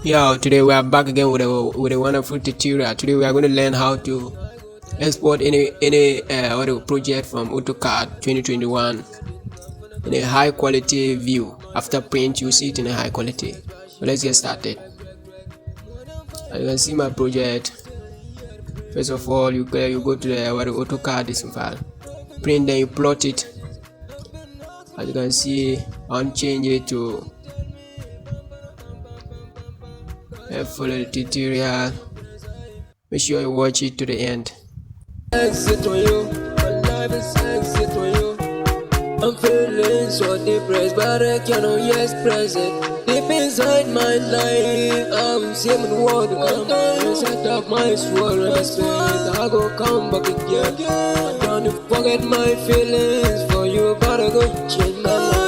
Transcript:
Yeah, today we are back again with a wonderful tutorial. Today we are going to learn how to export any audio project from Autocad 2021 in a high quality view. After print, you see it in a high quality. So let's get started. As you can see my project. First of all, you go to the Autocad this file, print, then you plot it. As you can see, I'll change it to follow the tutorial. Make sure you watch it to the end. Exit on you, my life is exit on you. I'm feeling so depressed, but I cannot express it. Deep inside my life, I'm seeing the world come down. Set up my soul and spirit, I go come back again. I don't forget my feelings for you, but I go change my life.